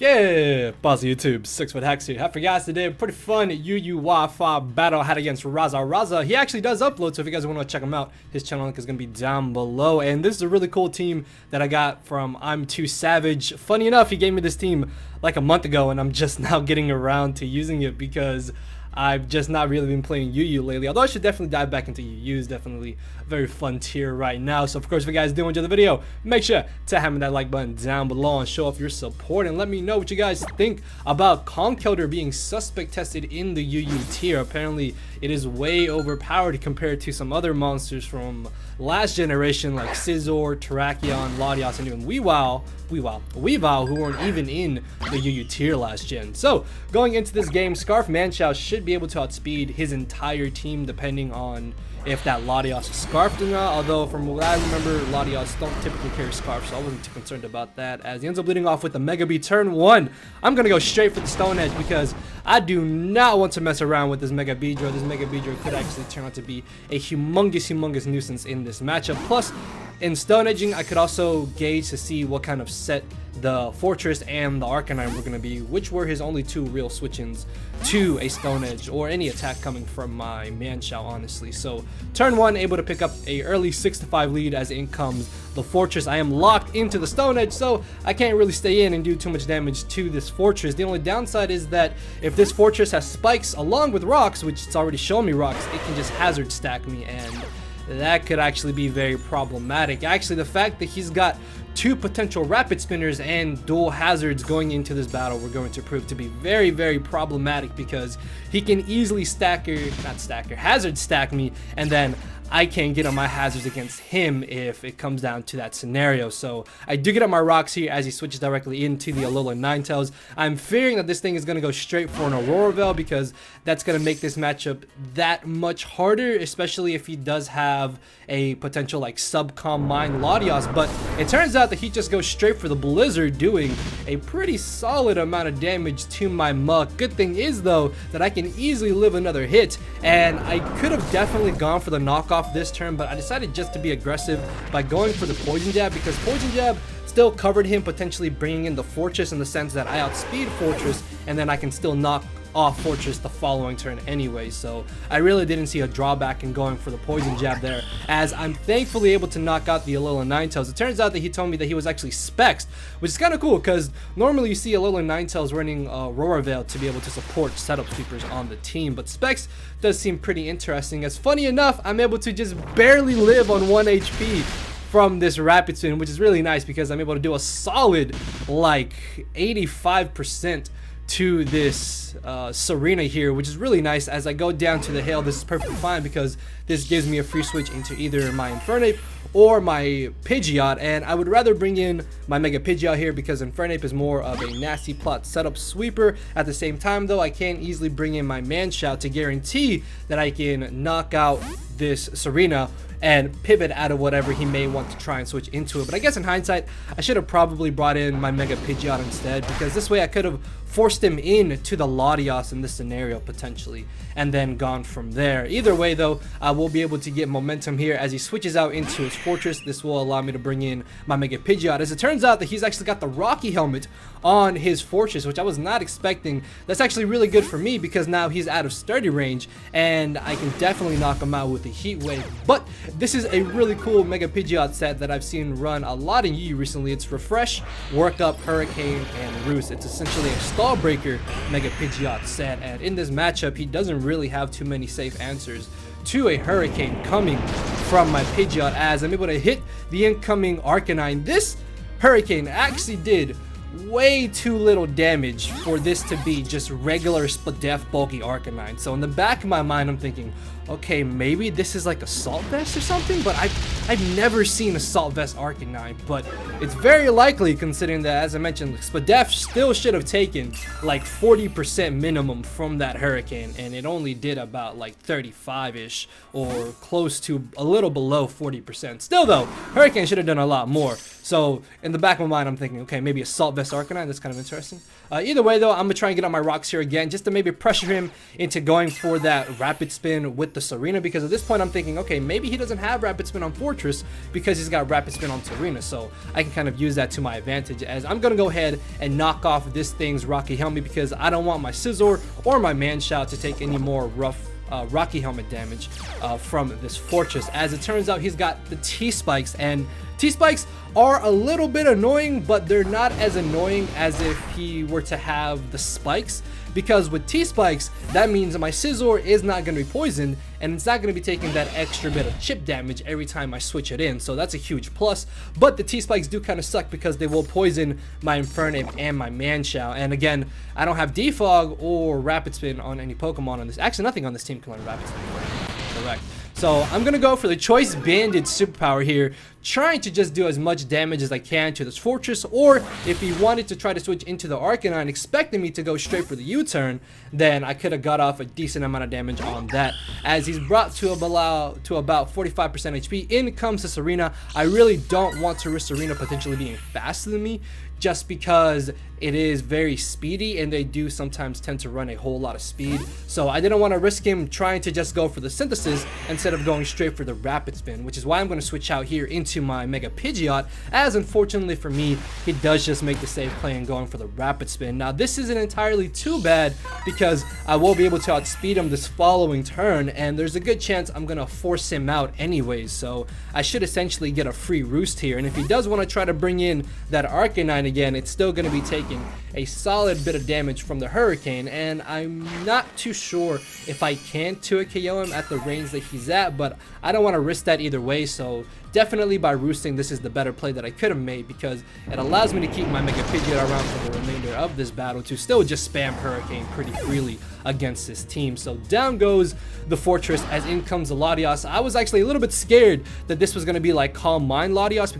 Okay, pause YouTube, 6fthax here. Have for guys today, pretty fun Wi-Fi battle I had against Rasa. Rasa, he actually does upload, so if you guys want to check him out, his channel link is going to be down below. And this is a really cool team that I got from I'm Too Savage. Funny enough, he gave me this team like a month ago, and I'm just now getting around to using it because I've just not really been playing UU lately, although I should definitely dive back into UU. It's definitely a very fun tier right now. So of course, if you guys do enjoy the video, make sure to hammer that like button down below and show off your support, and let me know what you guys think about Conkeldurr being suspect tested in the UU tier. Apparently it is way overpowered compared to some other monsters from last generation like Scizor, Terrakion, Latios, and even Weavile, who weren't even in the UU tier last gen. So going into this game, Scarf Manchow should be able to outspeed his entire team depending on if that Latios is scarfed or not, although from what I remember, Latios don't typically carry scarf, so I wasn't too concerned about that. As he ends up leading off with the Mega B turn 1, I'm going to go straight for the Stone Edge because I do not want to mess around with this Mega Pidgeot. This Mega Pidgeot could actually turn out to be a humongous nuisance in this matchup. Plus, in Stone Edging, I could also gauge to see what kind of set the Fortress and the Arcanine were going to be, which were his only two real switch-ins to a Stone Edge or any attack coming from my Manchow, honestly. So turn 1, able to pick up a early 6-5 lead as in comes the Fortress. I am locked into the Stone Edge, so I can't really stay in and do too much damage to this Fortress. The only downside is that if this Fortress has spikes along with rocks, which it's already shown me rocks, it can just hazard stack me, and that could actually be very problematic. Actually, the fact that he's got two potential rapid spinners and dual hazards going into this battle were going to prove to be very problematic, because he can easily hazard stack me, and then I can't get on my hazards against him if it comes down to that scenario. So I do get on my rocks here as he switches directly into the Alola Ninetales. I'm fearing that this thing is going to go straight for an Aurora Veil, because that's going to make this matchup that much harder, especially if he does have a potential like sub-calm mind Latios. But it turns out that he just goes straight for the Blizzard, doing a pretty solid amount of damage to my Muck. Good thing is though that I can easily live another hit, and I could have definitely gone for the knockoff this turn, but I decided just to be aggressive by going for the Poison Jab, because Poison Jab still covered him potentially bringing in the Fortress, in the sense that I outspeed Fortress and then I can still knock off Fortress the following turn anyway. So I really didn't see a drawback in going for the Poison Jab there, as I'm thankfully able to knock out the Alola Ninetales. It turns out that he told me that he was actually Specs, which is kind of cool, because normally you see Alola Ninetales running Aurora Veil to be able to support setup sweepers on the team, but Specs does seem pretty interesting, as funny enough, I'm able to just barely live on 1 HP from this Rapid Spin, which is really nice because I'm able to do a solid like 85% to this Serena here, which is really nice. As I go down to the Hail, this is perfectly fine because this gives me a free switch into either my Infernape or my Pidgeot, and I would rather bring in my Mega Pidgeot here because Infernape is more of a nasty plot setup sweeper. At the same time though, I can easily bring in my Manchow to guarantee that I can knock out this Serena and pivot out of whatever he may want to try and switch into it. But I guess in hindsight, I should have probably brought in my Mega Pidgeot instead, because this way I could have forced him in to the Latios in this scenario potentially, and then gone from there. Either way though, I will be able to get momentum here as he switches out into his Fortress. This will allow me to bring in my Mega Pidgeot, as it turns out that he's actually got the Rocky Helmet on his Fortress, which I was not expecting. That's actually really good for me because now he's out of sturdy range and I can definitely knock him out with the Heat Wave. But this is a really cool Mega Pidgeot set that I've seen run a lot in UU recently. It's Refresh, Work Up, Hurricane, and Roost. It's essentially a Stall Breaker Mega Pidgeot set, and in this matchup he doesn't really have too many safe answers to a Hurricane coming from my Pidgeot, as I'm able to hit the incoming Arcanine. This Hurricane actually did way too little damage for this to be just regular Spadef bulky Arcanine. So in the back of my mind, I'm thinking, okay, maybe this is like a Salt Vest or something, but I've never seen a Salt Vest Arcanine, but it's very likely considering that, as I mentioned, Spadef still should have taken like 40% minimum from that Hurricane, and it only did about like 35-ish or close to a little below 40%. Still though, Hurricane should have done a lot more. So in the back of my mind, I'm thinking, okay, maybe a Salt Vest Arcanine. That's kind of interesting. Either way though, I'm gonna try and get on my rocks here again just to maybe pressure him into going for that Rapid Spin with the Serena, because at this point I'm thinking, okay, maybe he doesn't have Rapid Spin on Fortress because he's got Rapid Spin on Serena, so I can kind of use that to my advantage, as I'm gonna go ahead and knock off this thing's Rocky Helmet because I don't want my Scizor or my Manshou to take any more rough Rocky Helmet damage from this Fortress. As it turns out, he's got the T-Spikes, and T-Spikes are a little bit annoying, but they're not as annoying as if he were to have the Spikes, because with T-Spikes, that means that my Scizor is not going to be poisoned, and it's not going to be taking that extra bit of chip damage every time I switch it in, so that's a huge plus. But the T-Spikes do kind of suck because they will poison my Infernape and my Manshou, and again, I don't have Defog or Rapid Spin on any Pokemon on this. Actually, nothing on this team can learn Rapid Spin. Correct. So I'm going to go for the Choice Banded superpower here, trying to just do as much damage as I can to this Fortress, or if he wanted to try to switch into the Arcanine expecting me to go straight for the U-turn, then I could have got off a decent amount of damage on that. As he's brought to about 45% HP, in comes the Serena. I really don't want to risk Serena potentially being faster than me, just because it is very speedy and they do sometimes tend to run a whole lot of speed. So I didn't want to risk him trying to just go for the Synthesis instead of going straight for the Rapid Spin, which is why I'm going to switch out here into my Mega Pidgeot, as unfortunately for me, he does just make the safe play and going for the Rapid Spin. Now this isn't entirely too bad because I will be able to outspeed him this following turn, and there's a good chance I'm going to force him out anyways, so I should essentially get a free roost here. And if he does want to try to bring in that Arcanine again, it's still going to be taking a solid bit of damage from the Hurricane, and I'm not too sure if I can 2-hit KO him at the range that he's at, but I don't want to risk that either way. So definitely by roosting, this is the better play that I could have made, because it allows me to keep my Mega Pidgeot around for the remainder of this battle to still just spam Hurricane pretty freely against this team. So down goes the Fortress, as in comes the Latios. I was actually a little bit scared that this was going to be like Calm Mind Latios,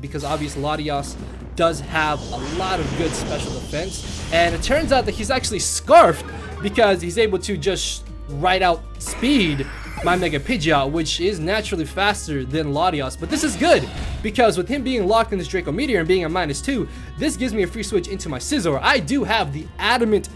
because obviously Latios does have a lot of good special defense, and it turns out that he's actually Scarfed because he's able to just right out speed my Mega Pidgeot, which is naturally faster than Latios. But this is good because with him being locked in this Draco Meteor and being a -2, this gives me a free switch into my Scizor. I do have the Adamant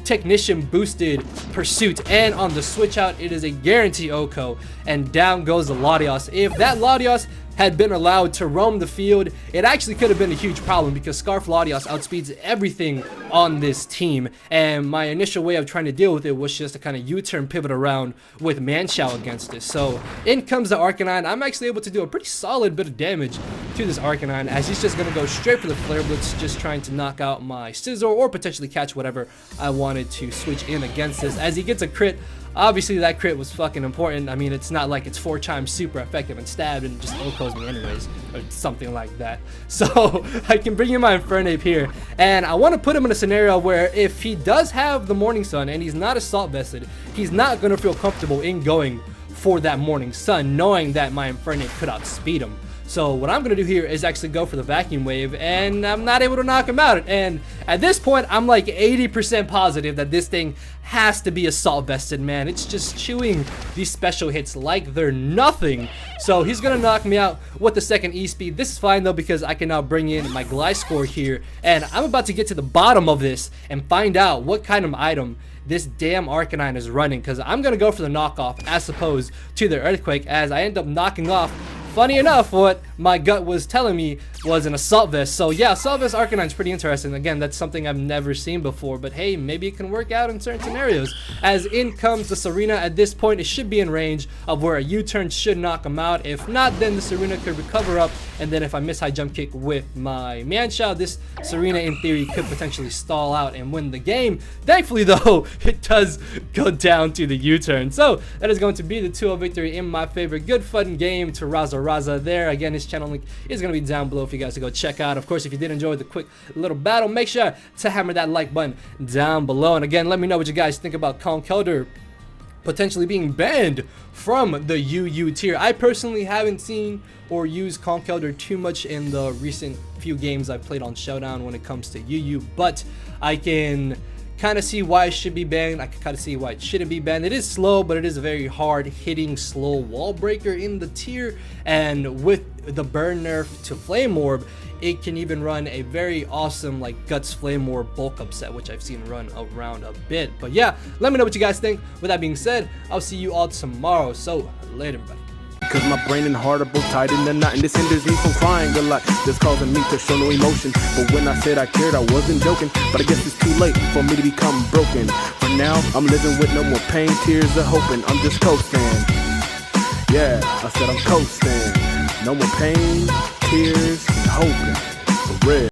Technician boosted Pursuit, and on the switch out it is a guarantee OHKO, and down goes the Latios. If that Latios had been allowed to roam the field, it actually could have been a huge problem because Scarf Latios outspeeds everything on this team, and my initial way of trying to deal with it was just to kind of U-turn pivot around with Manshou against it. So in comes the Arcanine. I'm actually able to do a pretty solid bit of damage to this Arcanine, as he's just going to go straight for the Flare Blitz, just trying to knock out my Scizor or potentially catch whatever I wanted to switch in against this. As he gets a crit, obviously that crit was fucking important. I mean, it's not like it's 4 times super effective and stabbed and just OHKOs me anyways, or something like that. So I can bring in my Infernape here, and I want to put him in a scenario where if he does have the Morning Sun and he's not Assault Vested, he's not going to feel comfortable in going for that Morning Sun, knowing that my Infernape could outspeed him. So what I'm going to do here is actually go for the Vacuum Wave, and I'm not able to knock him out. And at this point, I'm like 80% positive that this thing has to be Assault Vested, man. It's just chewing these special hits like they're nothing. So he's going to knock me out with the second E-Speed. This is fine, though, because I can now bring in my Gliscor here. And I'm about to get to the bottom of this and find out what kind of item this damn Arcanine is running, because I'm going to go for the knockoff as opposed to the Earthquake, as I end up knocking off, funny enough, what my gut was telling me was an Assault Vest. So yeah, Assault Vest Arcanine's pretty interesting. Again, that's something I've never seen before, but hey, maybe it can work out in certain scenarios. As in comes the Serena. At this point, it should be in range of where a U-turn should knock him out. If not, then the Serena could recover up, and then if I miss high jump kick with my Manshou, this Serena in theory could potentially stall out and win the game. Thankfully though, it does go down to the U-turn. So that is going to be the 2-0 victory in my favor. Good fun game to Rasa there. Again, his channel link is going to be down below for you guys to go check out. Of course, if you did enjoy the quick little battle, make sure to hammer that like button down below. And again, let me know what you guys think about Conkeldurr potentially being banned from the UU tier. I personally haven't seen or used Conkeldurr too much in the recent few games I've played on Showdown when it comes to UU, but I can kind of see why it should be banned. I can kind of see why it shouldn't be banned. It is slow, but it is a very hard hitting slow wall breaker in the tier, and with the burn nerf to Flame Orb, it can even run a very awesome like Guts Flame Orb bulk up set, which I've seen run around a bit. But yeah, let me know what you guys think. With that being said, I'll see you all tomorrow. So later, everybody. Cause my brain and heart are both tied in a knot, and this hinders me from crying a lot. This causing me to show no emotion. But when I said I cared, I wasn't joking. But I guess it's too late for me to become broken. For now, I'm living with no more pain, tears of hoping. I'm just coasting. Yeah, I said I'm coasting. No more pain, tears, and hoping. For real.